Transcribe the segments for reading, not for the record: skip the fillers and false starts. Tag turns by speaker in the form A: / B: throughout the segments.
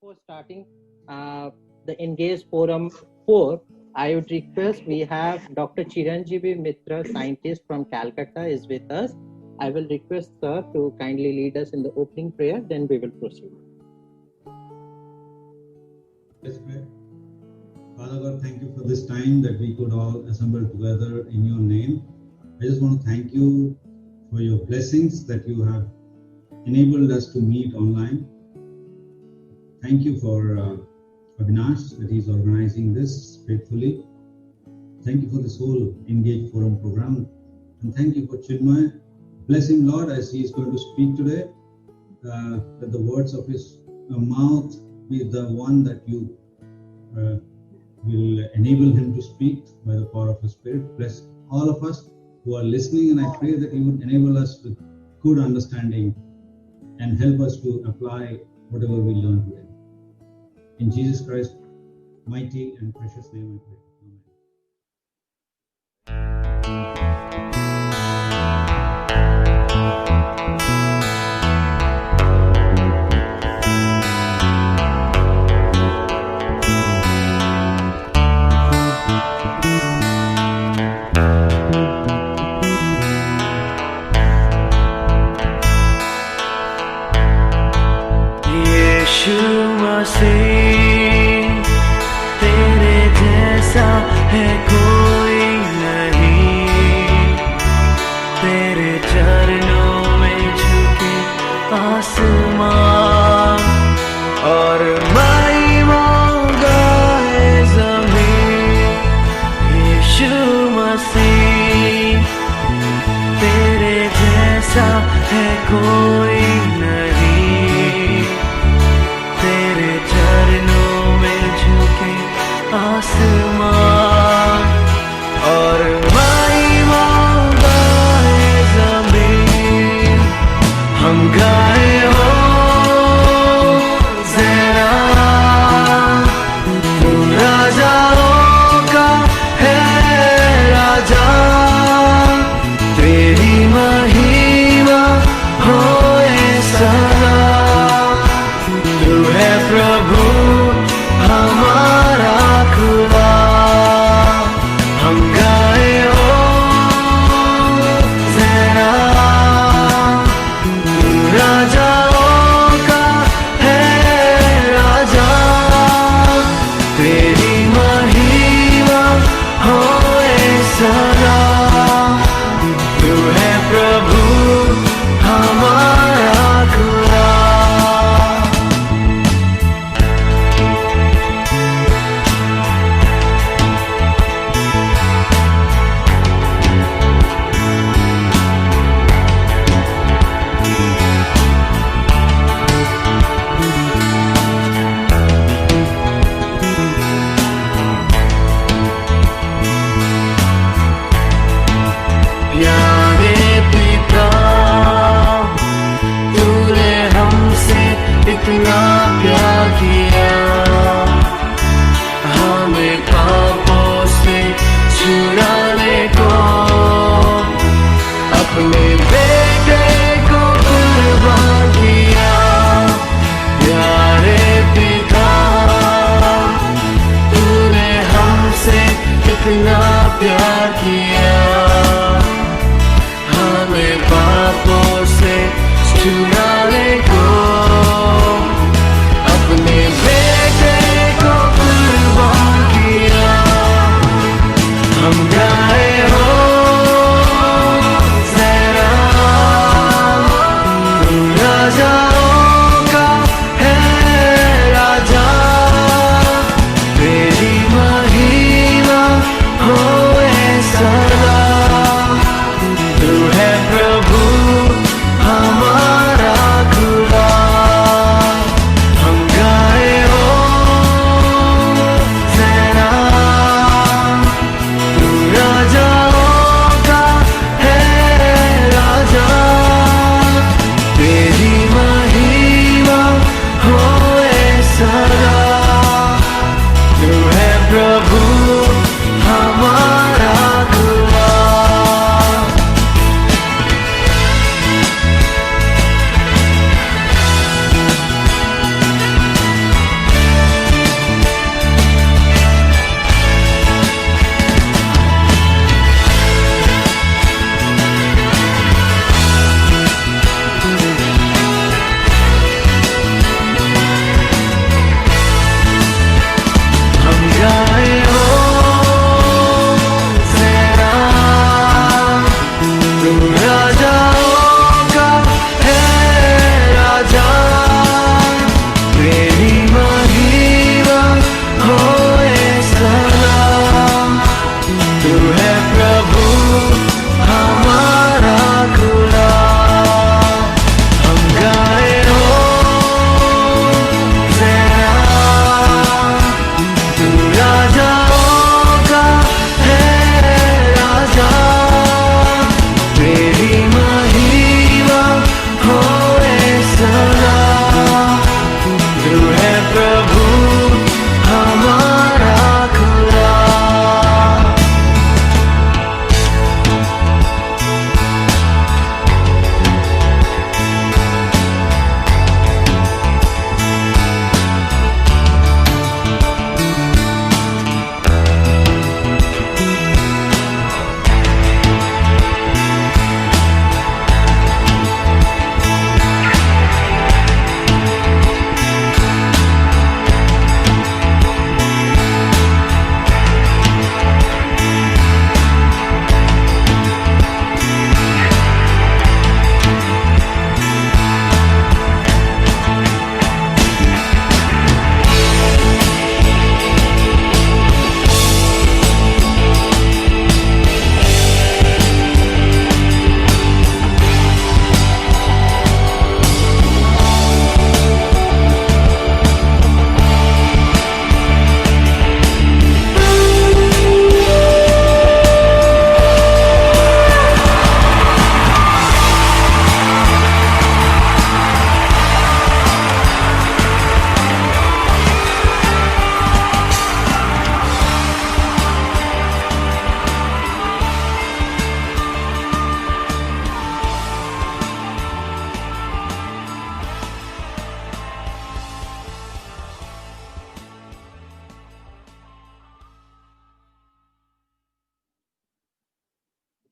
A: Before starting the Engage Forum 4, I would request we have Dr. Chiranjeevi Mitra, scientist from Calcutta, is with us. I will request sir to kindly lead us in the opening prayer, then we will proceed.
B: Let's pray. Father God, thank you for this time that we could all assemble together in your name. I just want to thank you for your blessings that you have enabled us to meet online. Thank you for Avinash that he's organizing this faithfully. Thank you for this whole Engage Forum program. And thank you for Chinmay. Bless him, Lord, as he is going to speak today. That the words of his mouth be the one that you will enable him to speak by the power of the Spirit. Bless all of us who are listening, and I pray that you would enable us with good understanding and help us to apply whatever we learn today. In Jesus Christ's mighty and precious name I pray.
C: यीशु मसीह तेरे जैसा है कोई नहीं, तेरे चरणों में झुके आसमान और महिमा गाए ज़मीन। यीशु मसीह तेरे जैसा है कोई नहीं, तेरे चरणों में झुके आसमान और महिमा गाए ज़मीन। हम गाए हो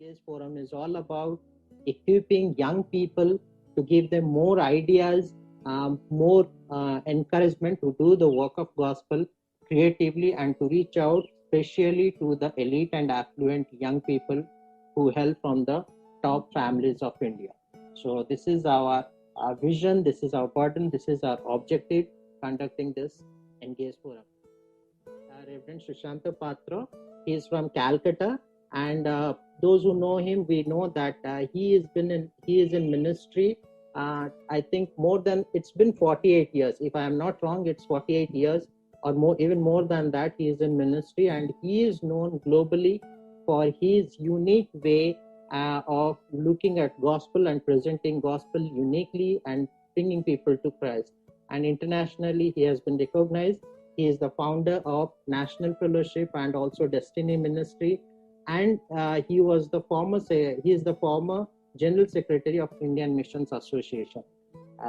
A: Engage Forum is all about equipping young people to give them more ideas, more encouragement to do the work of gospel creatively and to reach out especially to the elite and affluent young people who hail from the top families of India. So this is our vision, this is our burden, this is our objective conducting this Engage Forum. Reverend Sushanta Patra, he is from Calcutta, and those who know him, we know that he is in ministry. I think it's been 48 years. If I am not wrong, it's 48 years or more, even more than that. He is in ministry, and he is known globally for his unique way of looking at gospel and presenting gospel uniquely and bringing people to Christ. And internationally, he has been recognized. He is the founder of National Fellowship and also Destiny Ministry, and he is the former General Secretary of Indian Missions Association.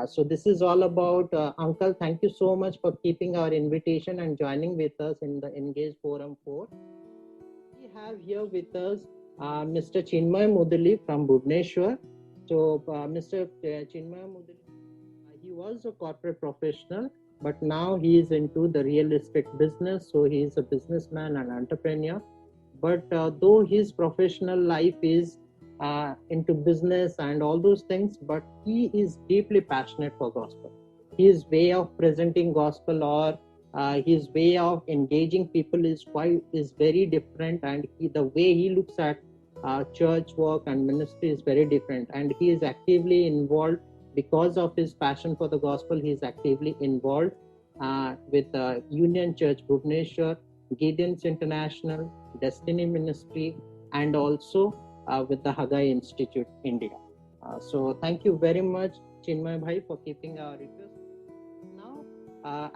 A: So this is all about Uncle. Thank you so much for keeping our invitation and joining with us in the Engage Forum 4. We have here with us Mr. Chinmay Mudali from Bhubaneswar. So Mr. Chinmay Mudali, he was a corporate professional, but now he is into the real estate business. So he is a businessman and entrepreneur. But though his professional life is into business and all those things, but he is deeply passionate for gospel. His way of presenting gospel or his way of engaging people is very different, and the way he looks at church work and ministry is very different. And he is actively involved because of his passion for the gospel. He is actively involved with Union Church Bhubaneswar, Gideon's International, Destiny Ministry, and also with the Haggai Institute India. So thank you very much, Chinmay Bhai, for keeping our request. Now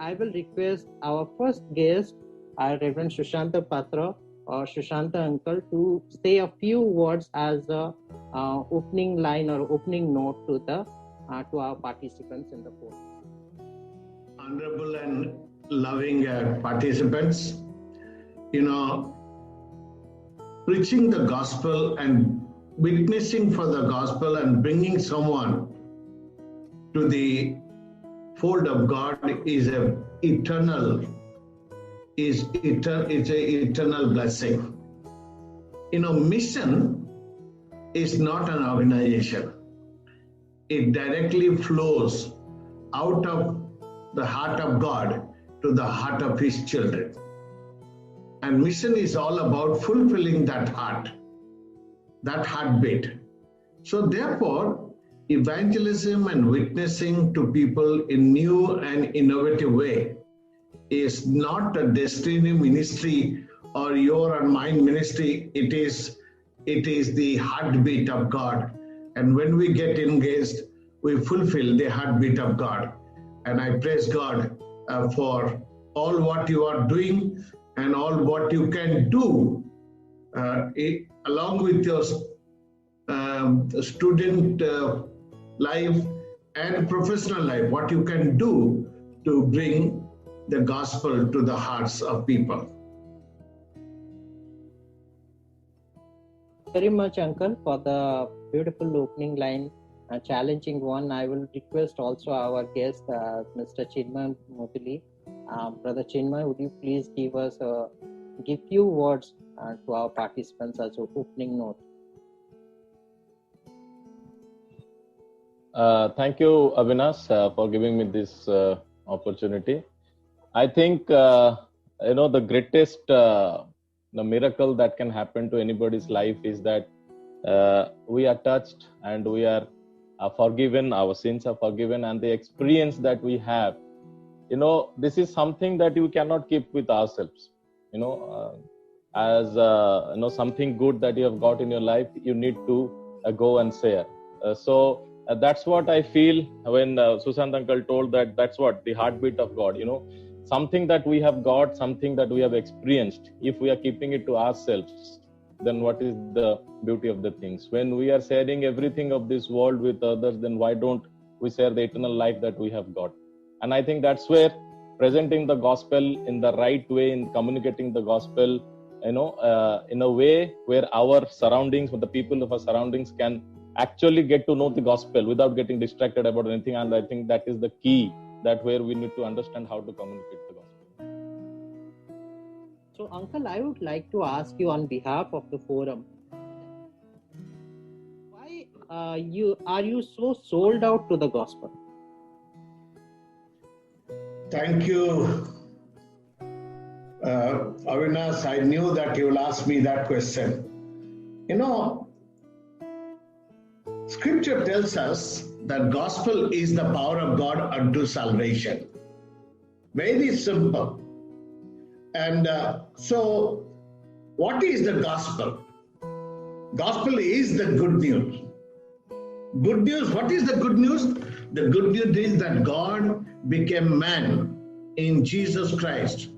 A: I will request our first guest, Reverend Sushanta Patra or Sushanta Uncle, to say a few words as a opening line or opening note to our participants in the forum.
D: Honorable and loving participants, preaching the gospel and witnessing for the gospel and bringing someone to the fold of God is an eternal blessing. Mission is not an organization. It directly flows out of the heart of God to the heart of His children. And mission is all about fulfilling that heartbeat. So therefore, evangelism and witnessing to people in new and innovative way is not a destiny ministry or your or mine ministry. It is the heartbeat of God. And when we get engaged, we fulfill the heartbeat of God. And I praise God for all what you are doing and all what you can do along with your student life and professional life, what you can do to bring the gospel to the hearts of people.
A: Very much, Uncle, for the beautiful opening line, a challenging one. I will request also our guest, Mr. Chinmay Mudali. Brother Chinmay, would you please give few words to our participants as an opening note?
E: Thank you, Avinash, for giving me this opportunity. I think the greatest the miracle that can happen to anybody's life is that we are touched and we are forgiven, our sins are forgiven, and the experience that we have, this is something that you cannot keep with ourselves. As something good that you have got in your life, you need to go and share. So that's what I feel when Sushant Uncle told that's what the heartbeat of God, something that we have got, something that we have experienced. If we are keeping it to ourselves, then what is the beauty of the things? When we are sharing everything of this world with others, then why don't we share the eternal life that we have got? And I think that's where presenting the gospel in the right way, in communicating the gospel in a way where our surroundings, the people of our surroundings can actually get to know the gospel without getting distracted about anything. And I think that is the key, that where we need to understand how to communicate the gospel.
A: So, Uncle, I would like to ask you on behalf of the forum, why are you so sold out to the gospel?
D: Thank you, Avinash. I knew that you will ask me that question. Scripture tells us that gospel is the power of God unto salvation. Very simple. And so, what is the gospel? Gospel is the good news. Good news, what is the good news? The good news is that God became man in Jesus Christ.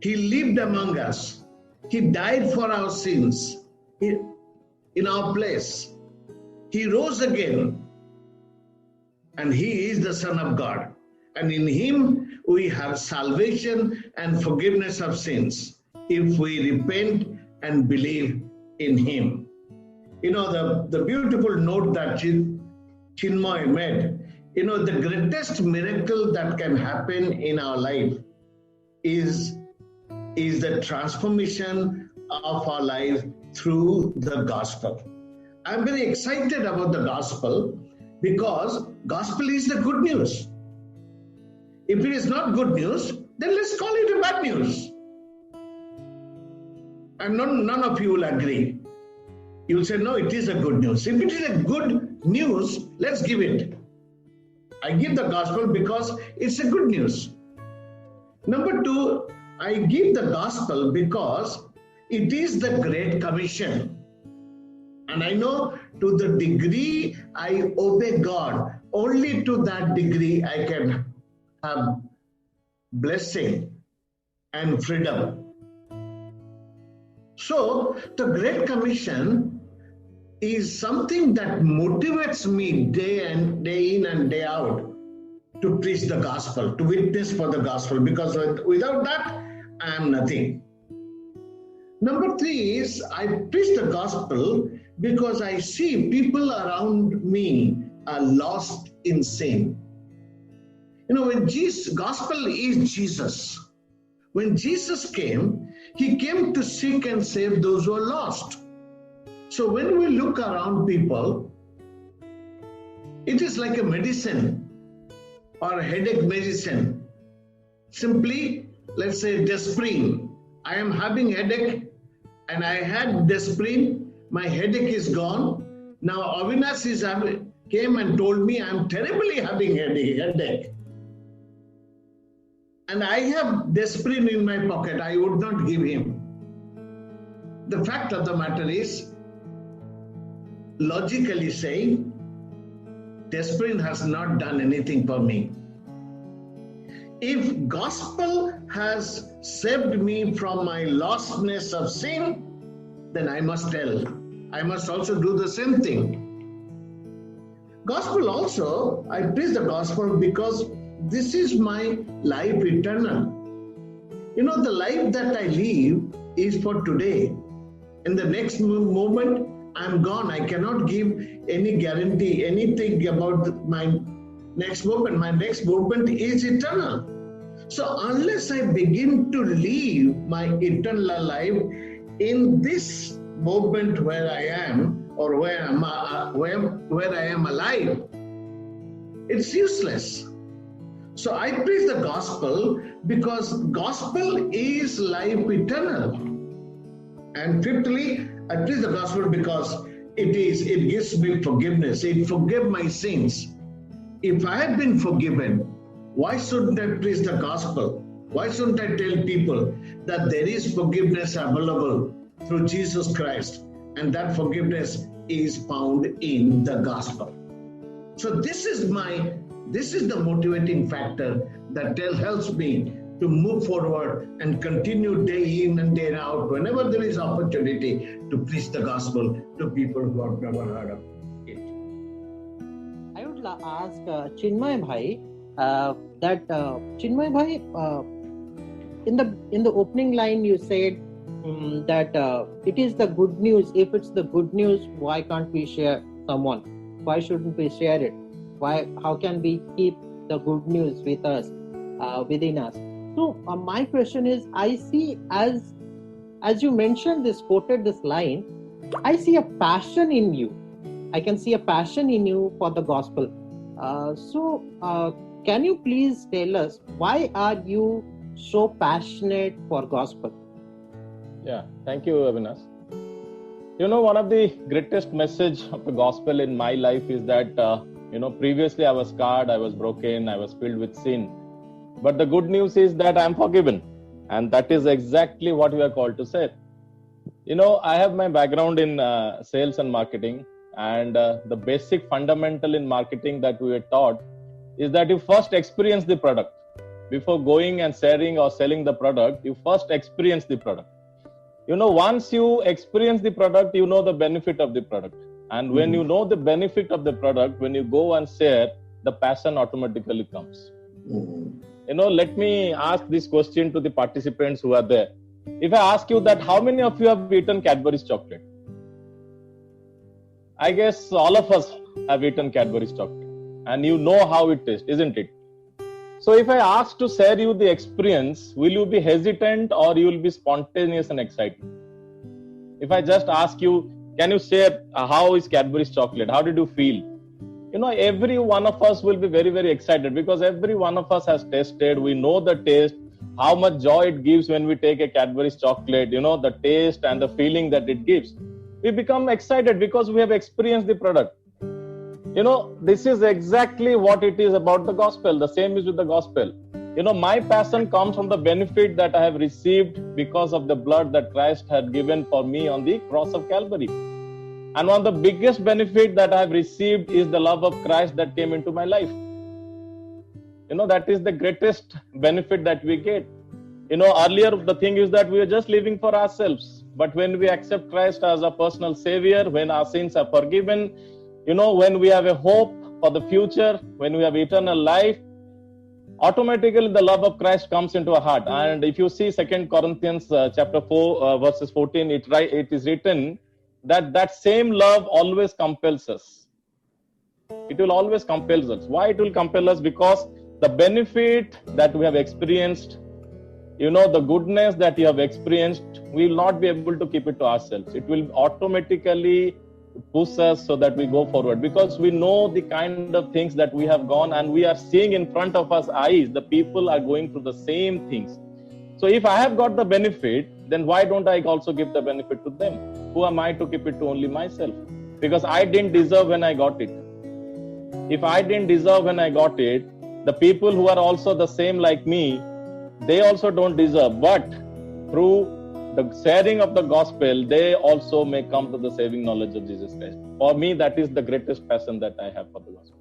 D: He lived among us. He died for our sins in our place. He rose again, and He is the Son of God. And in Him we have salvation and forgiveness of sins if we repent and believe in Him. The beautiful note that Chinmay made, the greatest miracle that can happen in our life is the transformation of our life through the gospel. I'm very excited about the gospel because gospel is the good news. If it is not good news, then let's call it a bad news. And none of you will agree. You will say, no, it is a good news. If it is a good news, let's give it. I give the gospel because it's a good news. Number two, I give the gospel because it is the Great Commission. And I know to the degree I obey God, only to that degree I can have blessing and freedom. So the Great Commission is something that motivates me day in and day out to preach the gospel, to witness for the gospel, because without that, I am nothing. Number three is I preach the gospel because I see people around me are lost in sin. When gospel is Jesus. When Jesus came, He came to seek and save those who are lost. So when we look around people, it is like a medicine or a headache medicine. Simply, let's say Desperine. I am having headache and I had Desperine. My headache is gone. Now Avinash came and told me I am terribly having headache. And I have Desperine in my pocket. I would not give him. The fact of the matter is, logically saying, Desperine has not done anything for me. If gospel has saved me from my lostness of sin, then I must tell. I must also do the same thing. Gospel also, I preach the gospel because this is my life eternal. The life that I live is for today. In the next moment, I'm gone. I cannot give any guarantee, anything about my next moment. My next moment is eternal. So unless I begin to live my eternal life in this moment where I am, or where I am alive, it's useless. So I preach the gospel because gospel is life eternal. And fifthly, I preach the gospel because it gives me forgiveness. It forgives my sins. If I have been forgiven, why shouldn't I preach the gospel? Why shouldn't I tell people that there is forgiveness available through Jesus Christ, and that forgiveness is found in the gospel? So this is the motivating factor that helps me to move forward and continue day in and day out whenever there is opportunity to preach the gospel to people who have never heard of it.
A: I would ask Chinmay Bhai Chinmay Bhai, in the opening line you said that it is the good news. If it's the good news, why can't we share someone? Why shouldn't we share it? How can we keep the good news with us, within us? So my question is, I see, as you mentioned this, quoted this line, I see a passion in you. I can see a passion in you for the gospel. Can you please tell us, why are you so passionate for gospel?
E: Yeah, thank you, Avinash. One of the greatest message of the gospel in my life is that, previously I was scarred, I was broken, I was filled with sin. But the good news is that I am forgiven. And that is exactly what we are called to say. I have my background in sales and marketing. And the basic fundamental in marketing that we were taught is that you first experience the product. Before going and sharing or selling the product, you first experience the product. Once you experience the product, you know the benefit of the product. And when you know the benefit of the product, when you go and share, the passion automatically comes. Let me ask this question to the participants who are there. If I ask you that, how many of you have eaten Cadbury's chocolate? I guess all of us have eaten Cadbury's chocolate. And you know how it tastes, isn't it? So if I ask to share you the experience, will you be hesitant or you will be spontaneous and excited? If I just ask you, can you share how is Cadbury's chocolate? How did you feel? Every one of us will be very, very excited because every one of us has tasted. We know the taste, how much joy it gives when we take a Cadbury's chocolate, the taste and the feeling that it gives. We become excited because we have experienced the product. This is exactly what it is about the gospel. The same is with the gospel. My passion comes from the benefit that I have received because of the blood that Christ had given for me on the cross of Calvary. And one of the biggest benefit that I have received is the love of Christ that came into my life. That is the greatest benefit that we get. Earlier the thing is that we are just living for ourselves. But when we accept Christ as a personal savior, when our sins are forgiven, when we have a hope for the future, when we have eternal life, automatically the love of Christ comes into our heart. And if you see 2 Corinthians chapter 4, verses 14, it is written that same love always compels us. It will always compel us. Why it will compel us? Because the benefit that we have experienced, the goodness that you have experienced, we will not be able to keep it to ourselves. It will automatically push us so that we go forward because we know the kind of things that we have gone and we are seeing in front of us eyes. The people are going through the same things. So if I have got the benefit, then why don't I also give the benefit to them? Who am I to keep it to only myself? Because I didn't deserve when I got it. If I didn't deserve when I got it, the people who are also the same like me, they also don't deserve. But through the sharing of the gospel, they also may come to the saving knowledge of Jesus Christ. For me, that is the greatest passion that I have for the gospel.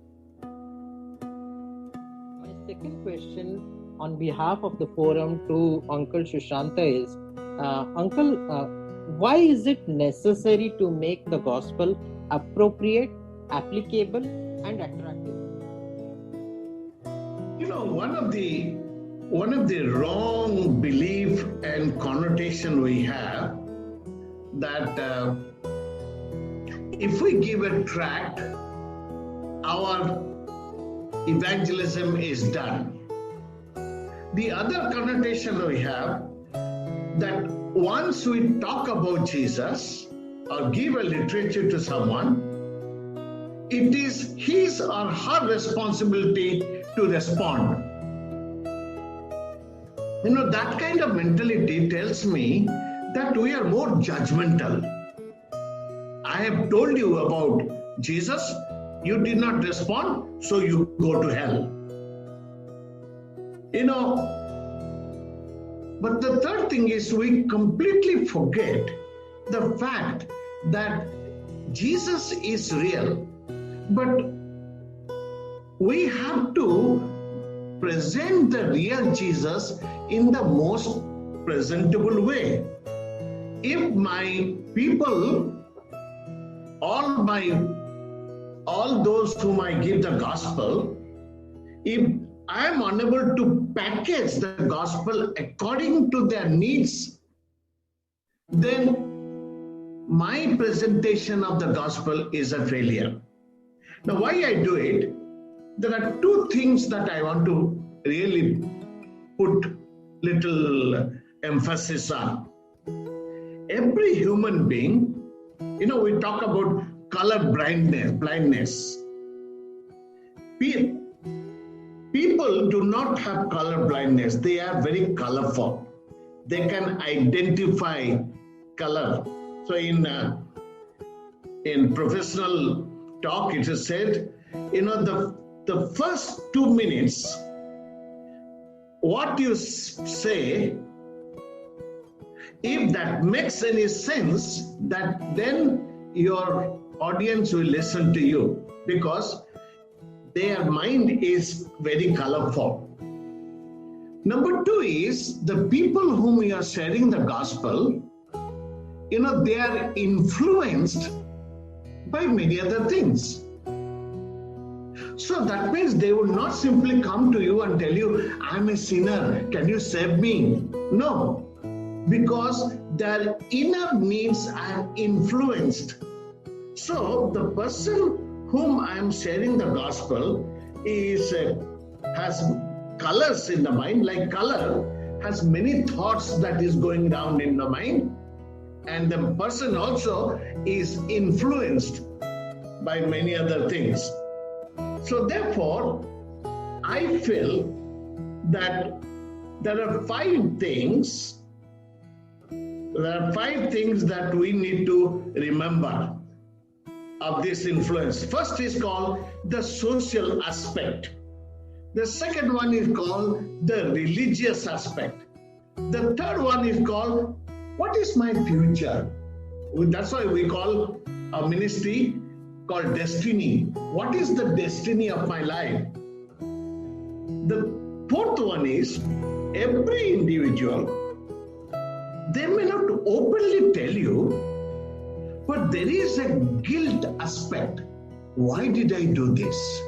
A: My second question on behalf of the forum to Uncle Sushanta is, Uncle, why is it necessary to make the gospel appropriate, applicable, and attractive?
D: One of the wrong belief and connotation we have that if we give a tract, our evangelism is done. The other connotation we have that once we talk about Jesus or give a literature to someone, it is his or her responsibility to respond. That kind of mentality tells me that we are more judgmental. I have told you about Jesus, you did not respond, so you go to hell. But the third thing is we completely forget the fact that Jesus is real, but we have to present the real Jesus in the most presentable way. If my people, all those whom I give the gospel, if I am unable to package the gospel according to their needs, then my presentation of the gospel is a failure. Now, why I do it? There are two things that I want to really put little emphasis on. Every human being, we talk about color blindness. People do not have color blindness. They are very colorful. They can identify color. So in professional talk, it is said, the first 2 minutes, what you say, if that makes any sense, that then your audience will listen to you, because their mind is very colorful. Number 2 is the people whom you are sharing the gospel, they are influenced by many other things. So that means they will not simply come to you and tell you, I'm a sinner, can you save me? No, because their inner needs are influenced. So the person whom I am sharing the gospel has colors in the mind, like color has many thoughts that is going down in the mind, and the person also is influenced by many other things. So therefore, I feel that there are 5 things that we need to remember of this influence. First is called the social aspect. The second one is called the religious aspect. The third one is called, what is my future? That's why we call a ministry called destiny. What is the destiny of my life? The fourth one is, every individual, they may not openly tell you, but there is a guilt aspect. Why did I do this?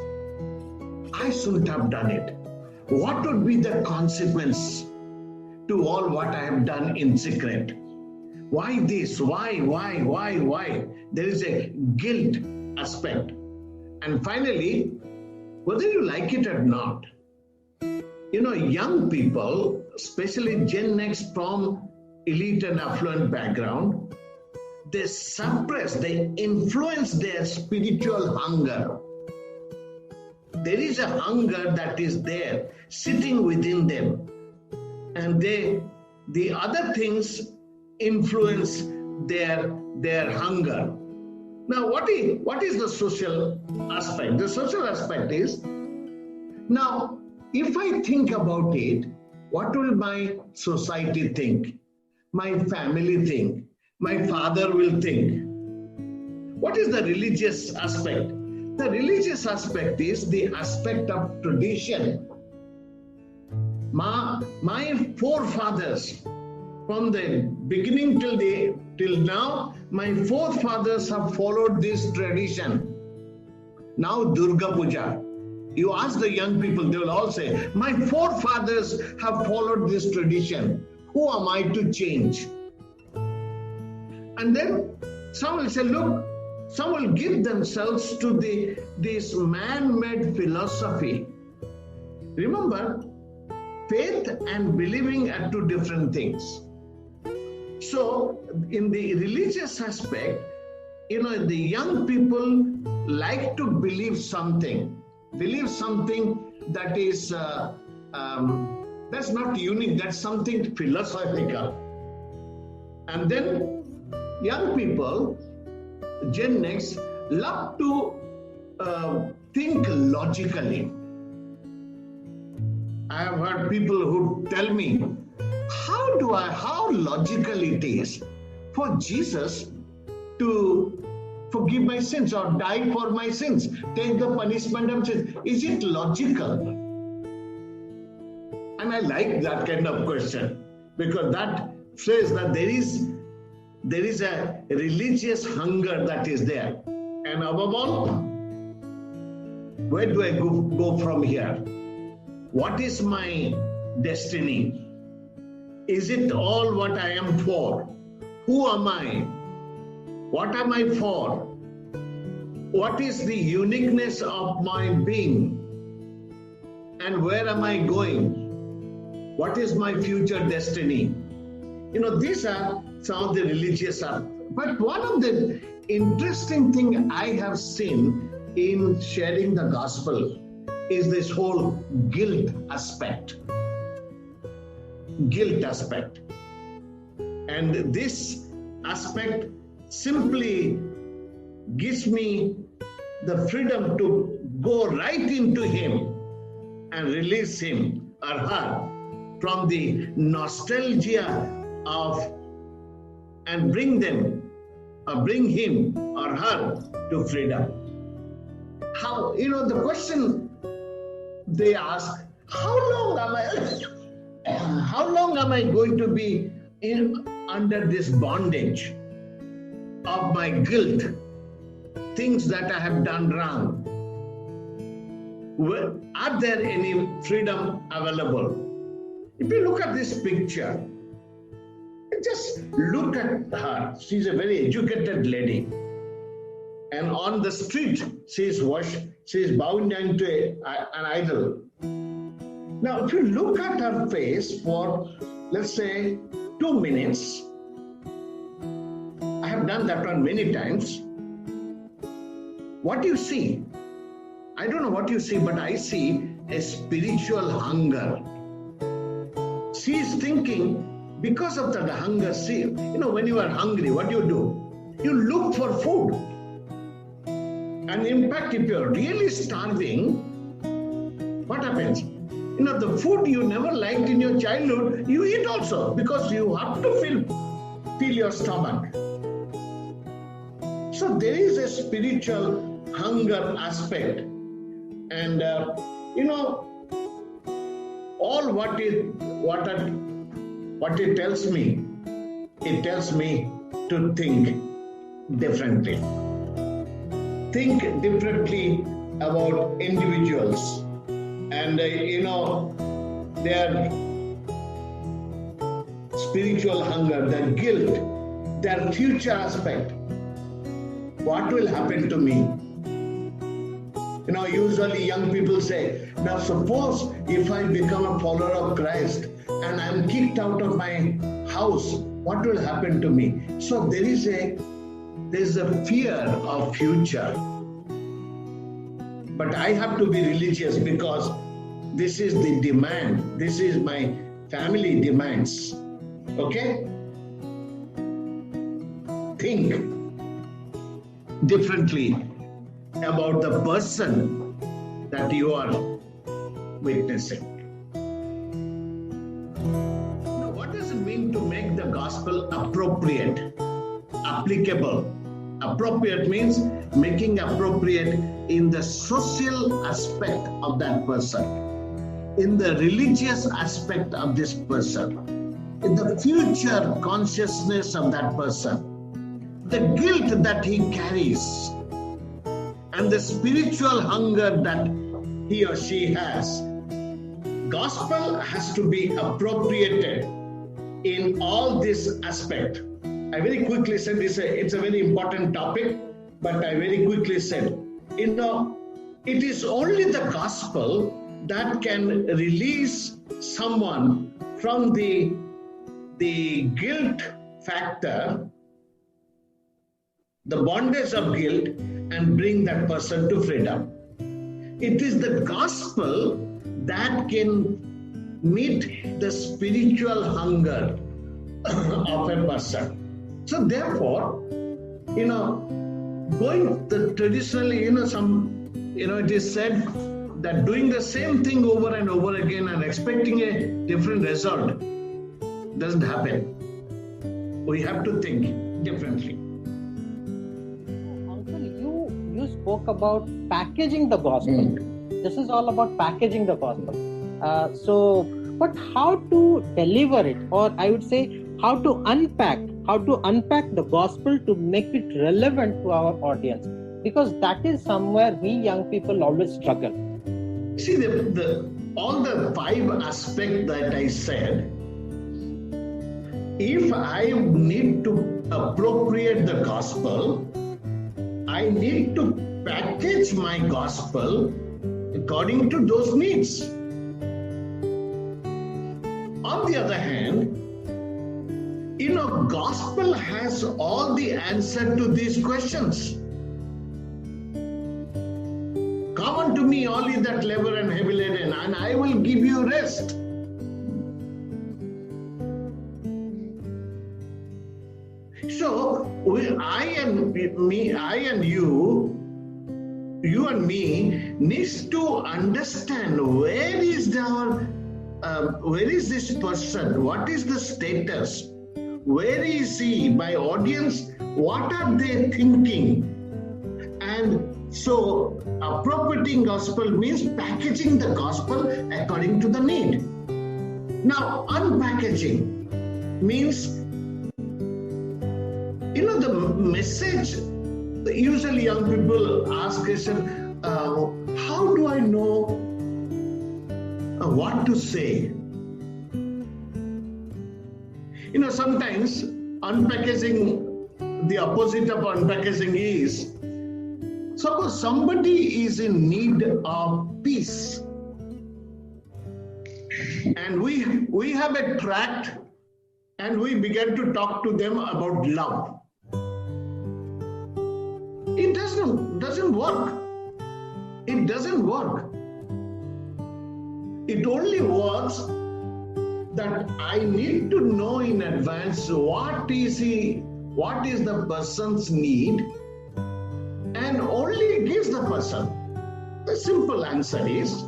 D: I shouldn't have done it. What would be the consequence to all what I have done in secret? Why this? Why? There is a guilt aspect. And finally, whether you like it or not, young people, especially Gen X from elite and affluent background, they suppress, they influence their spiritual hunger. There is a hunger that is there, sitting within them. And the other things influence their hunger. Now, what is the social aspect? The social aspect is, now, if I think about it, what will my society think? My family think? My father will think? What is the religious aspect? The religious aspect is the aspect of tradition. My forefathers, from the beginning till now, my forefathers have followed this tradition. Now Durga Puja, you ask the young people, they will all say, my forefathers have followed this tradition. Who am I to change? And then some will say, look, some will give themselves to this man-made philosophy. Remember, faith and believing are two different things. So, in the religious aspect, the young people like to believe something that is that's not unique, that's something philosophical. And then young people, Gen X, love to think logically. I have heard people who tell me, how logical it is for Jesus to forgive my sins or die for my sins, take the punishment of sins. Is it logical? And I like that kind of question, because that says that there is a religious hunger that is there. And above all, where do I go from here? What is my destiny? Is it all what I am for? Who am I? What am I for? What is the uniqueness of my being? And where am I going? What is my future destiny? These are some of the religious art. But one of the interesting thing I have seen in sharing the gospel is this whole guilt aspect. Guilt aspect. And this aspect simply gives me the freedom to go right into him and release him or her from the nostalgia of and bring him or her to freedom. How, the question they ask, how long am I going to be under this bondage of my guilt, things that I have done wrong? Are there any freedom available? If you look at this picture, just look at her. She's a very educated lady. And on the street, she's bowing down to an idol. Now, if you look at her face for, let's say, 2 minutes, I have done that one many times. What do you see? I don't know what you see, but I see a spiritual hunger. She is thinking, because of that hunger, when you are hungry, what do? You look for food. And in fact, if you're really starving, what happens? The food you never liked in your childhood, you eat also, because you have to fill your stomach. So there is a spiritual hunger aspect. And, all what it tells me to think differently. Think differently about individuals and, their spiritual hunger, their guilt, their future aspect. What will happen to me? Usually young people say, now suppose if I become a follower of Christ and I'm kicked out of my house, what will happen to me? So there is a fear of future. But I have to be religious because this is the demand. This is my family demands. Okay? Think differently about the person that you are witnessing. Now, what does it mean to make the gospel appropriate, applicable? Appropriate means making appropriate in the social aspect of that person, in the religious aspect of this person, in the future consciousness of that person, the guilt that he carries, and the spiritual hunger that he or she has. Gospel has to be appropriated in all this aspect. I very quickly said this, it's a very important topic, but I very quickly said, it is only the gospel that can release someone from the guilt factor, the bondage of guilt, and bring that person to freedom. It is the gospel that can meet the spiritual hunger of a person. So therefore, going traditionally, it is said that doing the same thing over and over again and expecting a different result doesn't happen. We have to think differently.
A: You spoke about packaging the gospel. This is all about packaging the gospel. But how to deliver it, or I would say how to unpack the gospel to make it relevant to our audience, because that is somewhere we young people always struggle.
D: See, all the 5 aspects that I said, if I need to appropriate the gospel, I need to package my gospel according to those needs. On the other hand, gospel has all the answer to these questions. Come unto me, all ye that labor and heavy laden, and I will give you rest. So, I and you and me needs to understand where is this person? What is the status? Where is he? My audience, what are they thinking? And so, appropriating gospel means packaging the gospel according to the need. Now, unpackaging means, the message. Usually, young people ask question, how do I know what to say? Sometimes unpackaging, the opposite of unpackaging is, suppose somebody is in need of peace, and we have a tract, and we began to talk to them about love. It doesn't work. It doesn't work. It only works that I need to know in advance what is the person's need, and only gives the person. The simple answer is,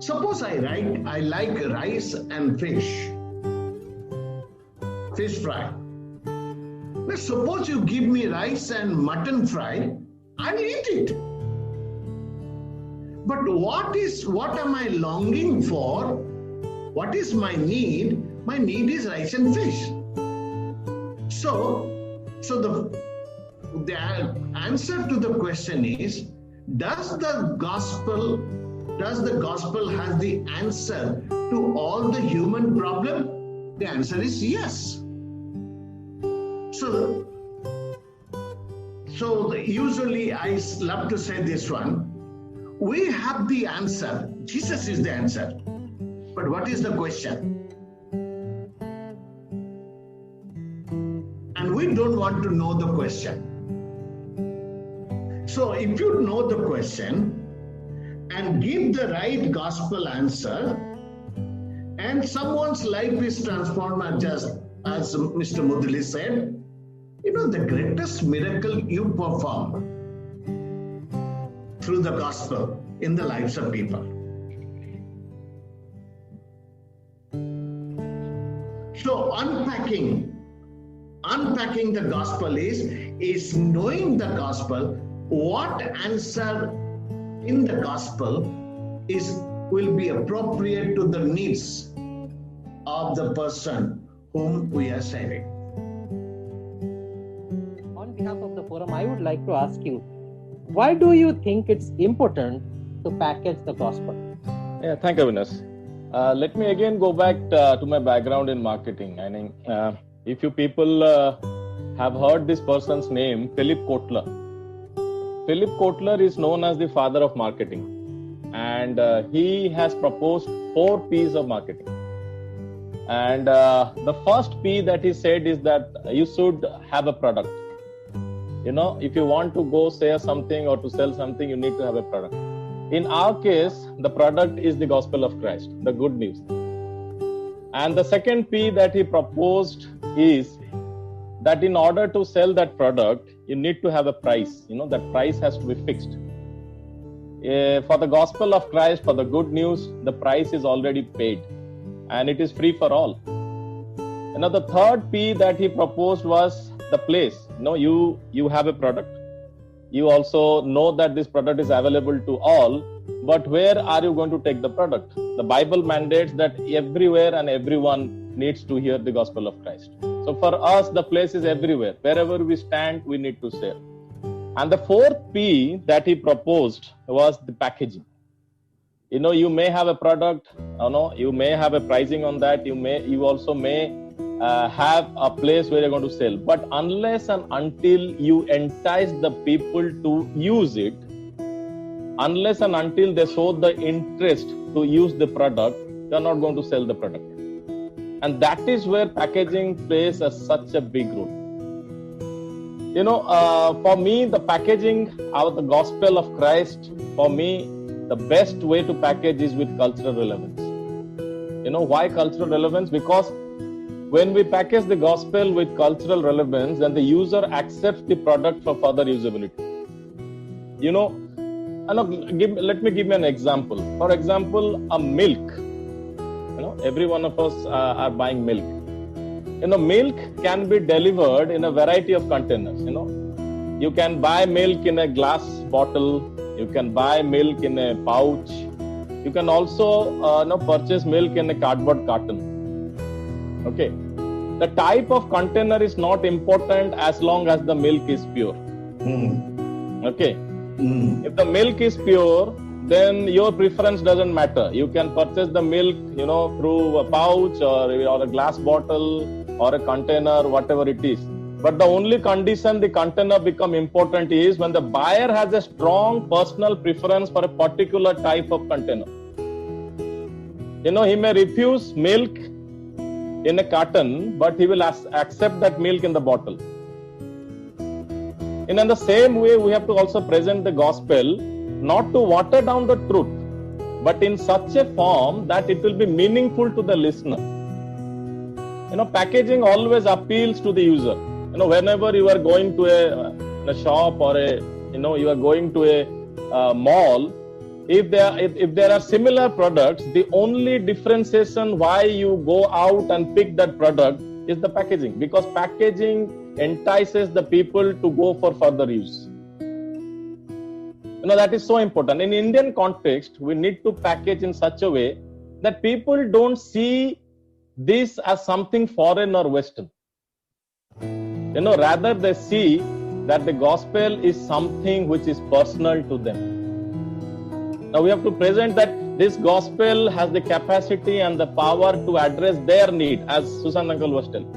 D: suppose I like rice and fish fry. Now suppose you give me rice and mutton fry, I'll eat it. But what am I longing for? What is my need? My need is rice and fish. So the answer to the question is, does the gospel have the answer to all the human problem? The answer is yes. So usually I love to say this one. We have the answer. Jesus is the answer. But what is the question? And we don't want to know the question. So if you know the question and give the right gospel answer, and someone's life is transformed, just as Mr. Mudali said, the greatest miracle you perform through the gospel in the lives of people. So unpacking the gospel is knowing the gospel, what answer in the gospel will be appropriate to the needs of the person whom we are saving.
A: On behalf of the forum, I would like to ask you, why do you think it's important to package the gospel?
E: Yeah, thank you, Avinash. Let me again go back to my background in marketing. I mean, if you people have heard this person's name, Philip Kotler. Philip Kotler is known as the father of marketing, and he has proposed 4 P's of marketing. And the first P that he said is that you should have a product. If you want to go say something or to sell something, you need to have a product. In our case, the product is the gospel of Christ, the good news. And the second P that he proposed is that in order to sell that product, you need to have a price. That price has to be fixed. For the gospel of Christ, for the good news, the price is already paid and it is free for all. The third P that he proposed was the place. You have a product. You also know that this product is available to all, but where are you going to take the product? The Bible mandates that everywhere and everyone needs to hear the gospel of Christ. So for us, the place is everywhere. Wherever we stand, we need to share. And the fourth P that he proposed was the packaging. You may have a product, you may have a pricing on that. You also may have a place where you're going to sell. But unless and until you entice the people to use it, unless and until they show the interest to use the product, you're not going to sell the product. And that is where packaging plays such a big role. For me, the packaging of the gospel of Christ, for me, the best way to package is with cultural relevance. Why cultural relevance? Because when we package the gospel with cultural relevance, then the user accepts the product for further usability. Let me give you an example. For example, a milk. Every one of us are buying milk. Milk can be delivered in a variety of containers. You can buy milk in a glass bottle. You can buy milk in a pouch. You can also purchase milk in a cardboard carton. Okay. The type of container is not important as long as the milk is pure. Okay. If the milk is pure, then your preference doesn't matter. You can purchase the milk, through a pouch or a glass bottle or a container, whatever it is. But the only condition the container become important is when the buyer has a strong personal preference for a particular type of container. He may refuse milk in a carton, but he will accept that milk in the bottle. And in the same way, we have to also present the gospel, not to water down the truth, but in such a form that it will be meaningful to the listener. Packaging always appeals to the user. Whenever you are going to a shop or you are going to a mall, if there are similar products, the only differentiation why you go out and pick that product is the packaging, because packaging entices the people to go for further use. That is so important. In Indian context, we need to package in such a way that people don't see this as something foreign or Western. Rather they see that the gospel is something which is personal to them. Now we have to present that this gospel has the capacity and the power to address their need, as Susan Uncle was telling.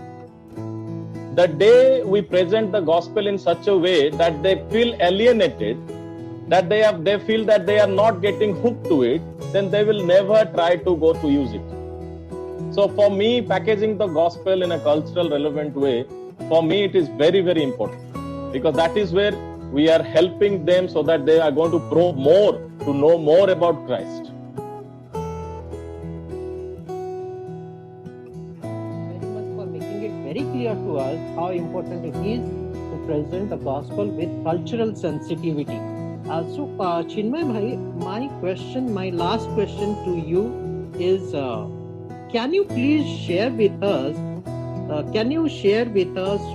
E: The day we present the gospel in such a way that they feel alienated, that they feel that they are not getting hooked to it, then they will never try to go to use it. So for me, packaging the gospel in a cultural relevant way, for me it is very, very important, because that is where we are helping them so that they are going to grow more, to know more about Christ.
A: Very much for making it very clear to us how important it is to present the gospel with cultural sensitivity. So Chinmay Bhai, my last question to you is, can you please share with us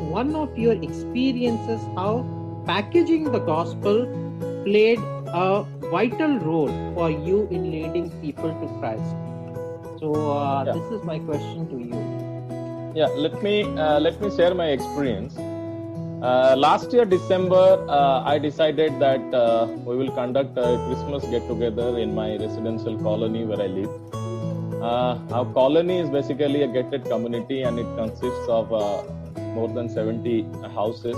A: one of your experiences how packaging the gospel played a vital role for you in leading people to Christ? So This is my question to you.
E: Yeah, let me share my experience. Last year December, I decided that we will conduct a Christmas get-together in my residential colony where I live. Our colony is basically a gated community, and it consists of more than 70 houses.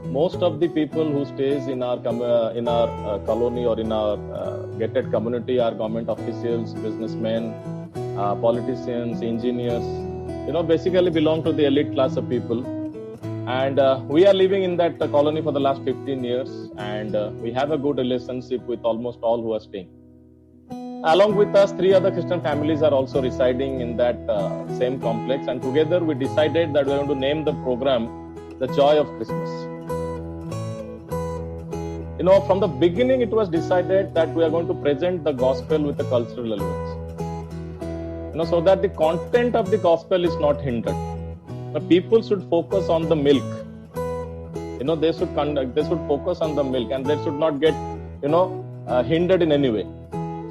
E: Most of the people who stays in our colony or in our gated community are government officials, businessmen, politicians, engineers. Basically belong to the elite class of people. And we are living in that colony for the last 15 years, and we have a good relationship with almost all who are staying. Along with us, 3 other Christian families are also residing in that same complex, and together we decided that we are going to name the program The Joy of Christmas. From the beginning it was decided that we are going to present the gospel with a cultural relevance, so that the content of the gospel is not hindered. But people should focus on the milk. They should focus on the milk, and they should not get, hindered in any way.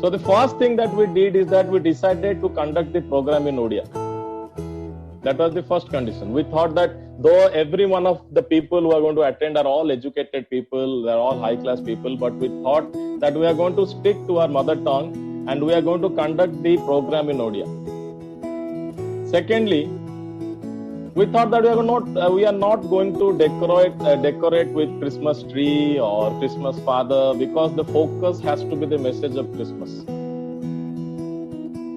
E: So the first thing that we did is that we decided to conduct the program in Odia. That was the first condition. We thought that though every one of the people who are going to attend are all educated people, they are all high-class people, but we thought that we are going to stick to our mother tongue and we are going to conduct the program in Odia. Secondly, we thought that we are not going to decorate with Christmas tree or Christmas father, because the focus has to be the message of Christmas.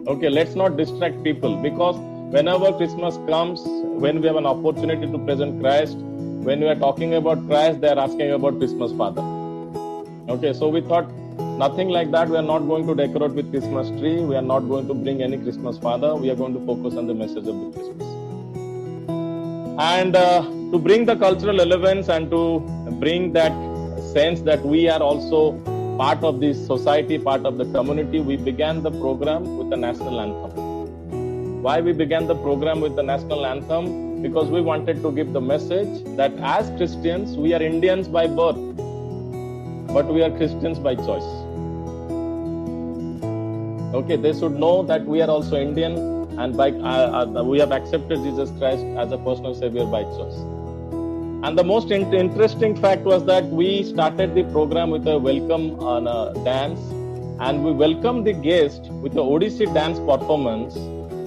E: Okay, let's not distract people, because whenever Christmas comes, when we have an opportunity to present Christ, when we are talking about Christ, they are asking about Christmas father. Okay, so we thought nothing like that. We are not going to decorate with Christmas tree. We are not going to bring any Christmas father. We are going to focus on the message of the Christmas. And to bring the cultural relevance and to bring that sense that we are also part of this society, part of the community, we began the program with the national anthem. Why we began the program with the national anthem? Because we wanted to give the message that as Christians, we are Indians by birth, but we are Christians by choice. Okay, they should know that we are also Indian, and we have accepted Jesus Christ as a personal savior by choice. And the most interesting fact was that we started the program with a welcome dance, and we welcomed the guest with the Odissi dance performance.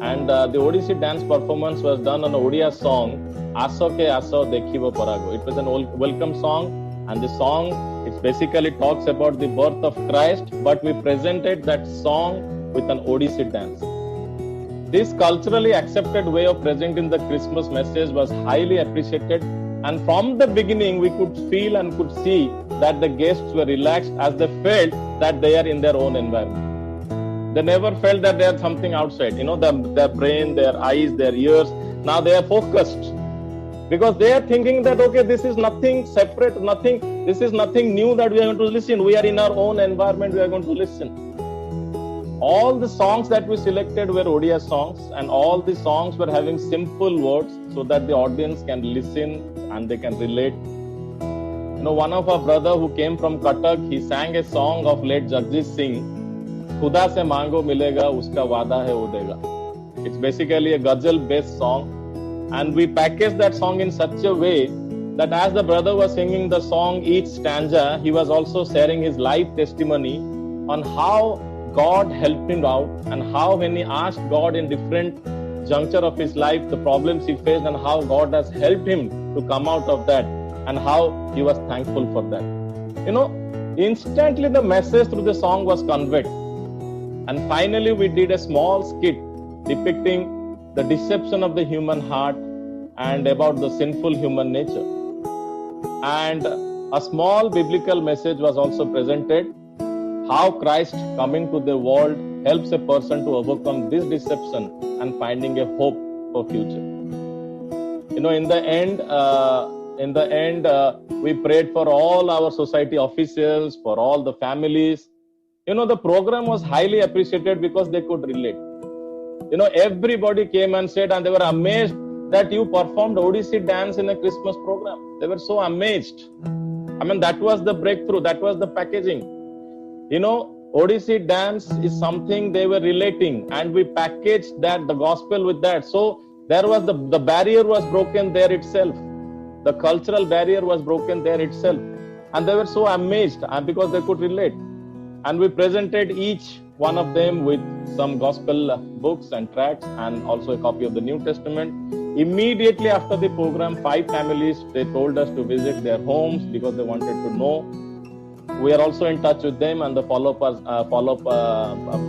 E: And the Odissi dance performance was done on a Odia song, Aso Ke Aso Dekhibo Parago. It was an welcome song, and the song, it basically talks about the birth of Christ, but we presented that song with an Odissi dance. This culturally accepted way of presenting the Christmas message was highly appreciated, and from the beginning we could feel and could see that the guests were relaxed as they felt that they are in their own environment. They never felt that they are something outside. Their brain, their eyes, their ears, now they are focused, because they are thinking that, okay, this is nothing separate, this is nothing new that we are going to listen. We are in our own environment, we are going to listen. All the songs that we selected were Odia songs, and all the songs were having simple words so that the audience can listen and they can relate. One of our brother who came from Cuttack, he sang a song of late Jagjit Singh, Khuda se mango milega, uska wada hai wo dega. It's basically a ghazal based song, and we packaged that song in such a way that as the brother was singing the song, each stanza, he was also sharing his life testimony on how God helped him out, and how when he asked God in different juncture of his life the problems he faced, and how God has helped him to come out of that, and how he was thankful for that. Instantly the message through the song was conveyed. And finally we did a small skit depicting the deception of the human heart and about the sinful human nature. And a small biblical message was also presented, how Christ coming to the world helps a person to overcome this deception and finding a hope for future. In the end, we prayed for all our society officials, for all the families. The program was highly appreciated because they could relate. Everybody came and said, and they were amazed that you performed Odissi dance in a Christmas program. They were so amazed. That was the breakthrough. That was the packaging. Odissi dance is something they were relating, and we packaged that, the gospel with that. So there was the barrier was broken there itself. The cultural barrier was broken there itself. And they were so amazed because they could relate. And we presented each one of them with some gospel books and tracts, and also a copy of the New Testament. Immediately after the program, 5 families, they told us to visit their homes because they wanted to know. We are also in touch with them, and the follow-up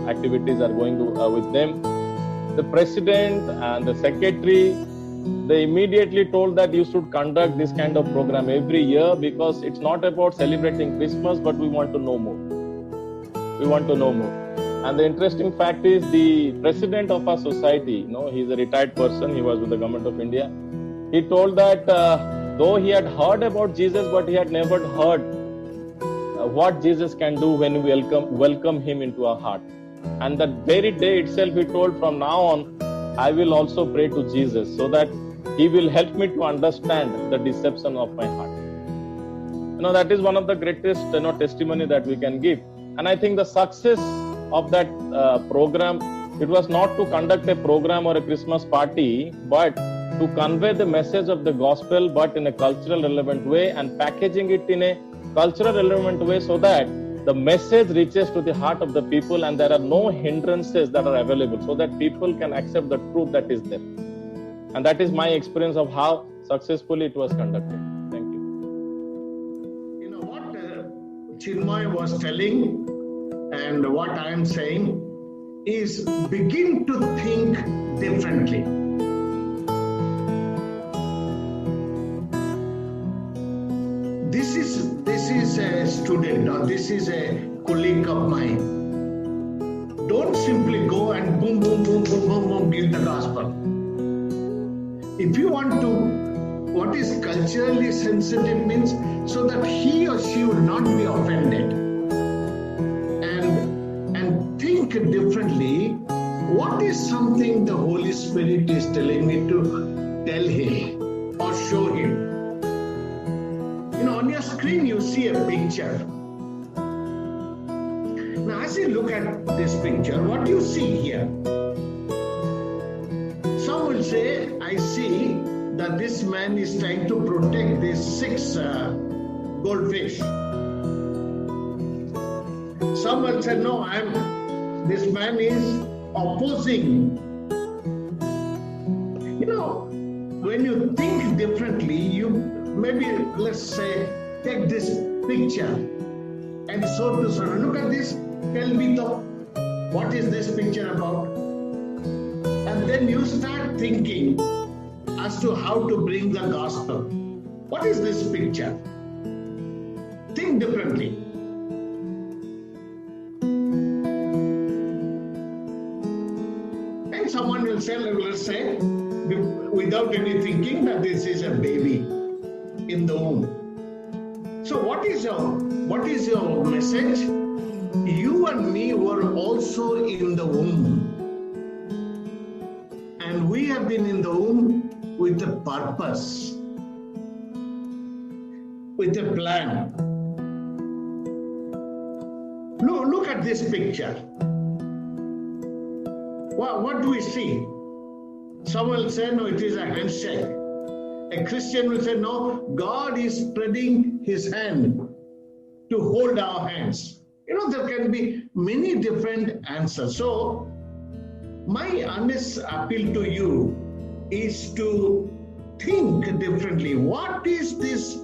E: activities are going with them. The president and the secretary, they immediately told that you should conduct this kind of program every year, because it's not about celebrating Christmas, but we want to know more. And the interesting fact is, the president of our society, he's a retired person, he was with the government of India. He told that though he had heard about Jesus, but he had never heard what Jesus can do when we welcome him into our heart. And that very day itself he told, from now on I will also pray to Jesus so that he will help me to understand the deception of my heart. That is one of the greatest testimony that we can give. And I think the success of that program, it was not to conduct a program or a Christmas party, but to convey the message of the gospel, but in a cultural relevant way, and packaging it in a cultural relevant way so that the message reaches to the heart of the people, and there are no hindrances that are available, so that people can accept the truth that is there. And that is my experience of how successfully it was conducted. Thank you.
D: You know what Chinmay was telling and what I am saying is begin to think differently. This is a student or this is a colleague of mine. Don't simply go and boom, boom, boom, boom, boom, boom, give the gospel. If you want to, what is culturally sensitive means so that he or she will not be offended. And think differently. What is something the Holy Spirit is telling me to tell him or show him? You know, on your screen you see a picture. Now, as you look at this picture, what do you see here? Some will say, I see that this man is trying to protect these 6 goldfish. Some will say, no, this man is opposing. You know, when you think differently, you maybe, let's say, take this picture and so to sort of look at this, tell me though, what is this picture about? And then you start thinking as to how to bring the gospel. What is this picture? Think differently. And someone will say, let's say, without any thinking, that this is a baby in the womb. So what is your message? You and me were also in the womb. And we have been in the womb with a purpose, with a plan. Look at this picture. What do we see? Someone will say, no, it is a handshake. A Christian will say, no, God is spreading his hand to hold our hands. You know, there can be many different answers. So, my honest appeal to you is to think differently. What is this?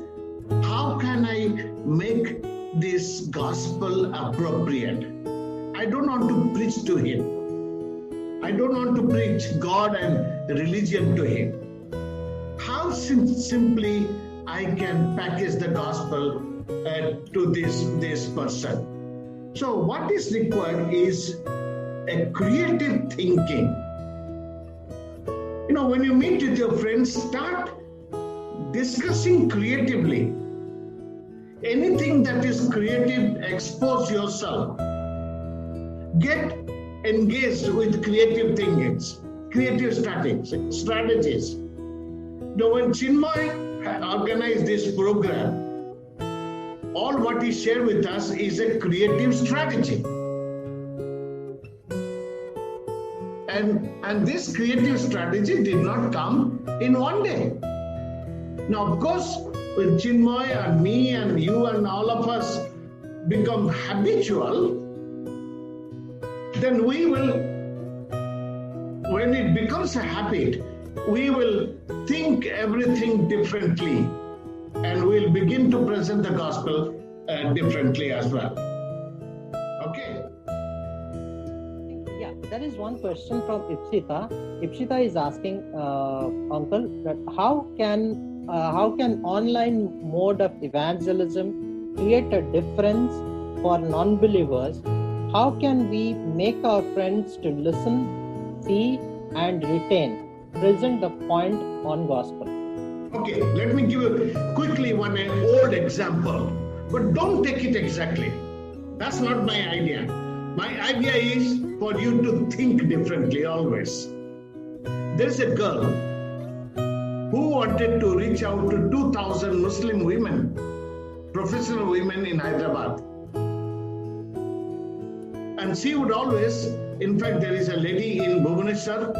D: How can I make this gospel appropriate? I don't want to preach to him. I don't want to preach God and religion to him. How simply I can package the gospel to this person. So what is required is a creative thinking. You know, when you meet with your friends, start discussing creatively. Anything that is creative, expose yourself. Get engaged with creative thinkings, creative strategies. Now, when Chinmay organized this program, all what he shared with us is a creative strategy. And this creative strategy did not come in one day. Now, of course, when Chinmay and me and you and all of us become habitual, then we will, when it becomes a habit, we will think everything differently and we'll begin to present the gospel differently as well. Okay?
A: Yeah, there is one question from Ipsita. Ipsita is asking, Uncle, that how can online mode of evangelism create a difference for non-believers? How can we make our friends to listen, see, and retain? Present the point on gospel.
D: Okay, let me give you quickly one old example, but don't take it exactly. That's not my idea. My idea is for you to think differently always. There's a girl who wanted to reach out to 2,000 Muslim women, professional women in Hyderabad. And she would always, in fact, there is a lady in Bhubaneswar,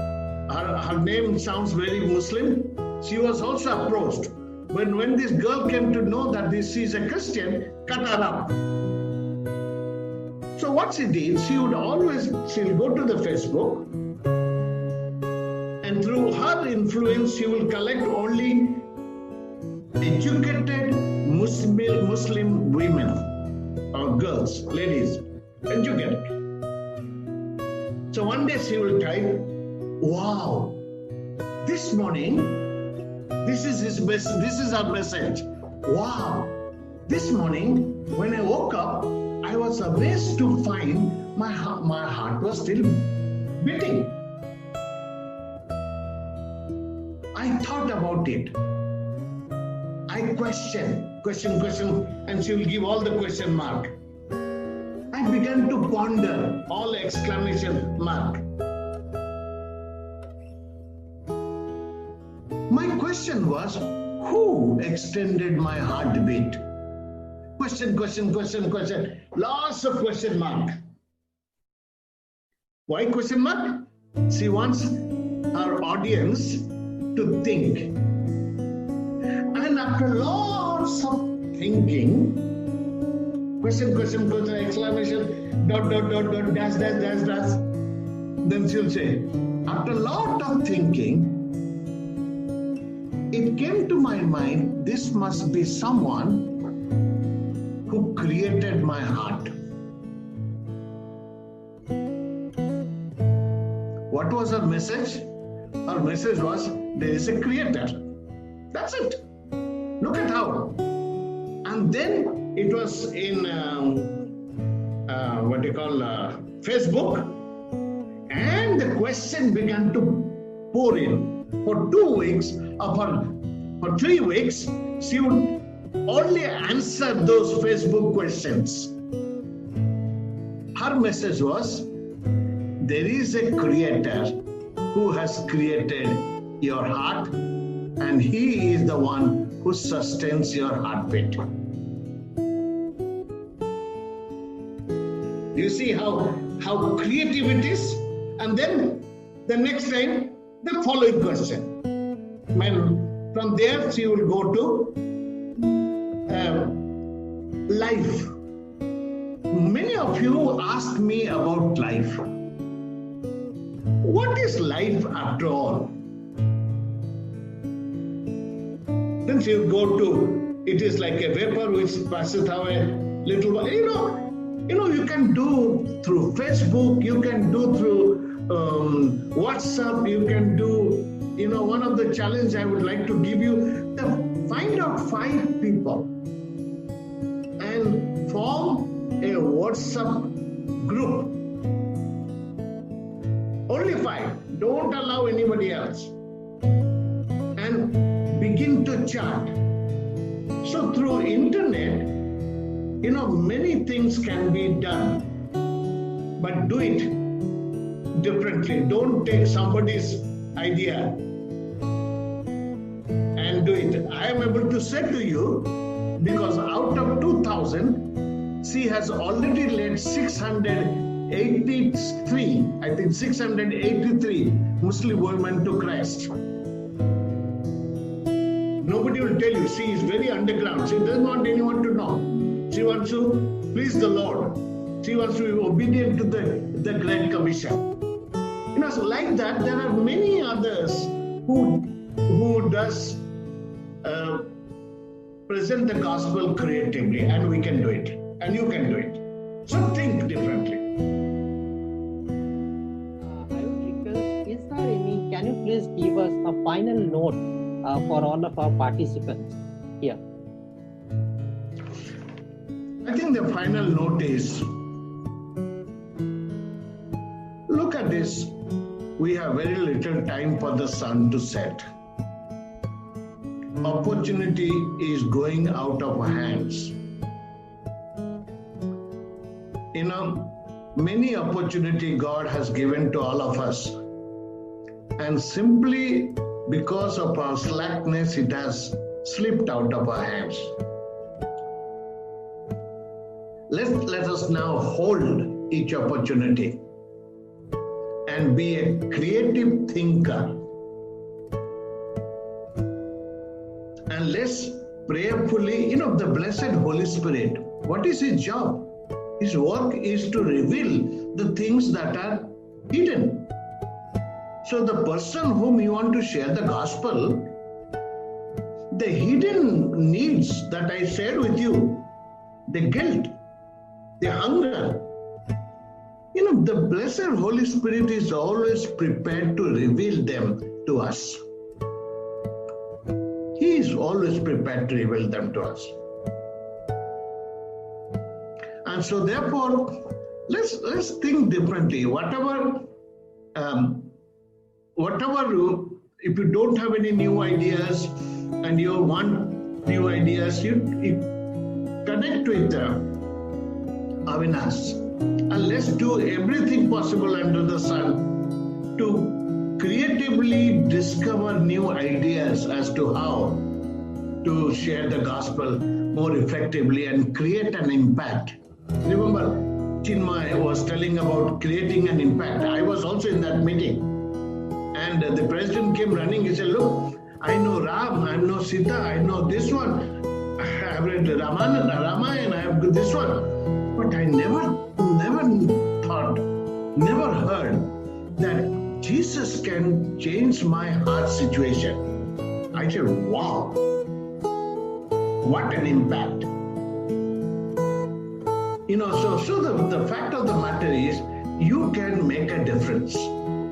D: her name sounds very Muslim. She was also approached. When this girl came to know that she is a Christian, cut her up. So what she did, she'll go to the Facebook And through her influence, she will collect only educated Muslim women or girls, ladies, educated. So one day she will type, wow, this morning, this is her message. Wow, this morning when I woke up, I was amazed to find my heart was still beating. I thought about it. I question, and she will give all the question mark. I began to ponder all exclamation mark. My question was, who extended my heartbeat? Question. Lots of question mark. Why question mark? She wants our audience to think. And after lots of thinking, question, exclamation, dot, dash, then she'll say, after a lot of thinking, it came to my mind, this must be someone who created my heart. What was her message? Her message was, there is a creator. That's it. Look at how. And then it was in Facebook, and the question began to pour in. For 2 weeks, for 3 weeks, she would only answer those Facebook questions. Her message was, there is a creator who has created your heart, and he is the one who sustains your heartbeat. You see how creative it is? And then the next time, the following question. From there, she will go to life. Many of you ask me about life. What is life after all? Then she will go to, it is like a vapor which passes away little while. You can do through Facebook, you can do through WhatsApp, you can do, one of the challenge I would like to give you, find out 5 people and form a WhatsApp group. Only 5. Don't allow anybody else. And begin to chat. So through internet, many things can be done, but do it differently. Don't take somebody's idea and do it. I am able to say to you, because out of 2,000, she has already led 683 Muslim women to Christ. Nobody will tell you. She is very underground. She doesn't want anyone to know. She wants to please the Lord. She wants to be obedient to the Great Commission. So like that, there are many others who does present the gospel creatively, and we can do it, and you can do it. So think differently.
A: I would request, can you please give us a final note for all of our participants here?
D: I think the final note is, look at this. We have very little time for the sun to set. Opportunity is going out of our hands. Many opportunity God has given to all of us. And simply because of our slackness, it has slipped out of our hands. Let us now hold each opportunity and be a creative thinker. And let's prayerfully, the blessed Holy Spirit, what is his job? His work is to reveal the things that are hidden. So the person whom you want to share the gospel, the hidden needs that I shared with you, the guilt, the hunger, the blessed Holy Spirit is always prepared to reveal them to us. He is always prepared to reveal them to us. And so therefore, let's think differently. Whatever, if you don't have any new ideas and you want new ideas, you connect with Avinash. And let's do everything possible under the sun to creatively discover new ideas as to how to share the gospel more effectively and create an impact. Remember, Chinmay was telling about creating an impact. I was also in that meeting. And the president came running. He said, look, I know Ram, I know Sita, I know this one. I have read Ramayana, I have this one. But I never thought, never heard that Jesus can change my heart situation. I said, wow, what an impact. So the fact of the matter is, you can make a difference.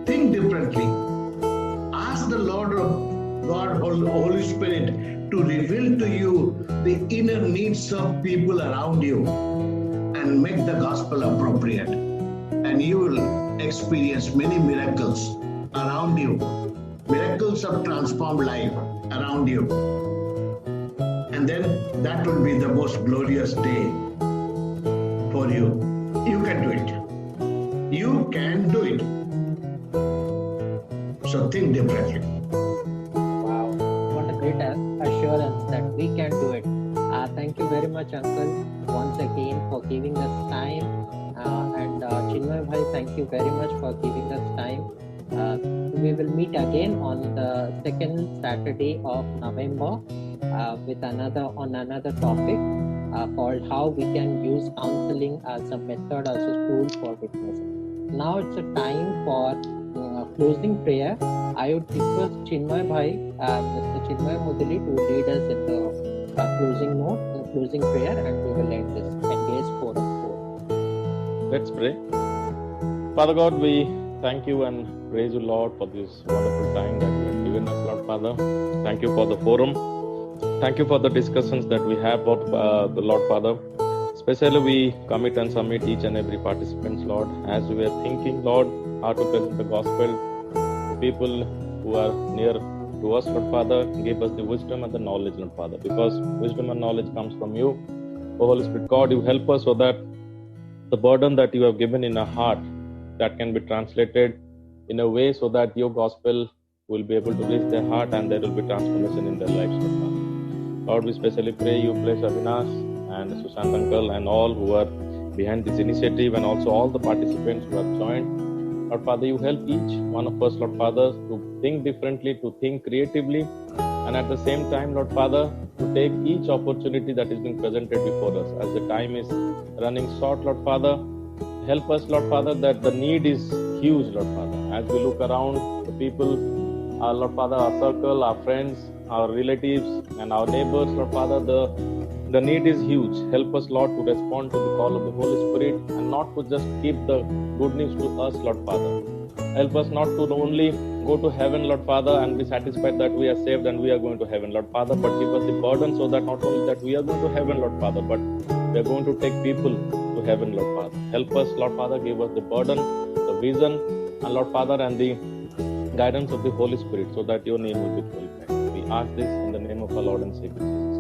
D: Think differently. Ask the Lord of God, Holy Spirit, to reveal to you the inner needs of people around you and make the gospel appropriate. And you will experience many miracles around you, miracles of transformed life around you. And then that will be the most glorious day for you. You can do it. You can do it. So think differently.
A: Wow, what a great assurance that we can do it. Thank you very much, Uncle, once again for giving us time. And Chinmay Bhai, thank you very much for giving us time. We will meet again on the second Saturday of November with another topic called how we can use counseling as a method, as a tool for witnessing. Now it's a time for closing prayer. I would request Chinmay Bhai, Mr. Chinmay Mudali, to lead us in the closing note, closing prayer, and we will end this Engage Forum 4.
E: Let's pray. Father God, we thank you and praise you, Lord, for this wonderful time that you have given us, Lord Father. Thank you for the forum. Thank you for the discussions that we have about the Lord Father. Especially we commit and submit each and every participant, Lord, as we are thinking, Lord, how to present the gospel to people who are near to us, Lord Father. Give us the wisdom and the knowledge, Lord Father, because wisdom and knowledge comes from you. O Holy Spirit God, you help us so that the burden that you have given in our heart, that can be translated in a way so that your gospel will be able to reach their heart and there will be transformation in their lives, Lord Father. Lord, we especially pray you bless Avinash and Sushant Uncle and all who are behind this initiative, and also all the participants who have joined. Lord Father, you help each one of us, Lord Father, to think differently, to think creatively, and at the same time, Lord Father, to take each opportunity that is being presented before us. As the time is running short, Lord Father, help us, Lord Father, that the need is huge, Lord Father. As we look around, the people, Lord Father, our circle, our friends, our relatives, and our neighbors, Lord Father, the need is huge. Help us, Lord, to respond to the call of the Holy Spirit and not to just keep the good news to us, Lord Father. Help us not to only go to heaven, Lord Father, and be satisfied that we are saved and we are going to heaven, Lord Father, but give us the burden so that not only that we are going to heaven, Lord Father, but we are going to take people to heaven, Lord Father. Help us, Lord Father, give us the burden, the vision, and Lord Father, and the guidance of the Holy Spirit so that your name will be glorified. We ask this in the name of our Lord and Savior Jesus.